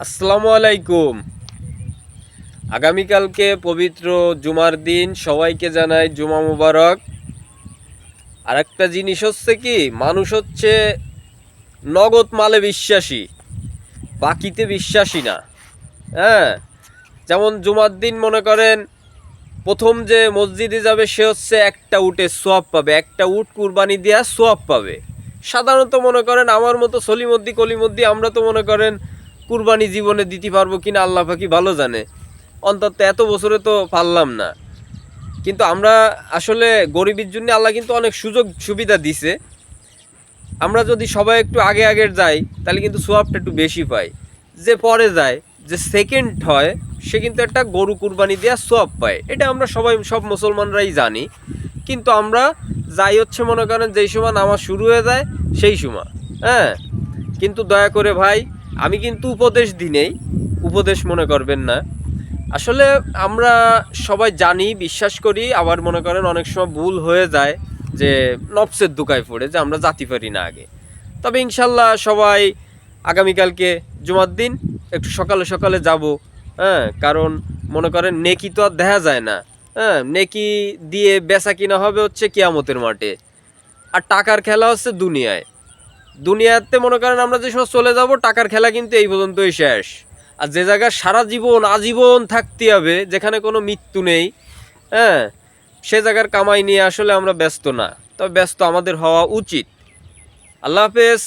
আসসালামু আলাইকুম। আগামীকালকে পবিত্র জুমার দিন, সবাইকে জানাই জুমা মুবারক। আর একটা জিনিস হচ্ছে কি, মানুষ হচ্ছে নগদ মালে বিশ্বাসী, বাকিতে বিশ্বাসী না। হ্যাঁ, যেমন জুমার দিন মনে করেন প্রথম যে মসজিদে যাবে সে হচ্ছে একটা উটের সোয়াব পাবে, একটা উট কুরবানি দেওয়া সোয়াব পাবে। সাধারণত মনে করেন আমার মতো সলিমদ্দি কলিমদ্দি আমরা তো মনে করেন কুরবানি জীবনে দিতে পারবো কিনা আল্লাহ পাকি ভালো জানে, অন্তত এত বছরে তো পারলাম না। কিন্তু আমরা আসলে গরিবের জন্য আল্লাহ কিন্তু অনেক সুযোগ সুবিধা দিছে। আমরা যদি সবাই একটু আগে আগের যাই তাহলে কিন্তু সোয়াবটা একটু বেশি পাই। যে পরে যায়, যে সেকেন্ড হয়, সে কিন্তু একটা গরু কুরবানি দেওয়া সোয়াব পায়। এটা আমরা সবাই সব মুসলমানরাই জানি। কিন্তু আমরা যাই হচ্ছে মনে করেন যেই সময় নামাজ শুরু হয়ে যায় সেই সময়। হ্যাঁ, কিন্তু দয়া করে ভাই, আমি কিন্তু উপদেশ দিই নেই, উপদেশ মনে করবেন না। আসলে আমরা সবাই জানি, বিশ্বাস করি, আবার মনে করেন অনেক সময় ভুল হয়ে যায় যে নফসের দুকায় পড়ে যে আমরা জাতি পারি না আগে। তবে ইনশাল্লাহ সবাই আগামীকালকে জুমার দিন একটু সকালে সকালে যাব। হ্যাঁ, কারণ মনে করেন নেকি তো আর দেখা যায় না। হ্যাঁ, নেকি দিয়ে বেচা কিনা হবে হচ্ছে কিয়ামতের মাঠে। আর টাকার খেলা হচ্ছে দুনিয়ায়। দুনিয়াতে মনে করেন আমরা যে সময় চলে যাব, টাকার খেলা কিন্তু এই পর্যন্তই শেষ। আর যে জায়গায় সারা জীবন আজীবন থাকতে হবে, যেখানে কোনো মৃত্যু নেই, হ্যাঁ, সে জায়গার কামাই নিয়ে আসলে আমরা ব্যস্ত না। তবে ব্যস্ত আমাদের হওয়া উচিত। আল্লাহ হাফেজ।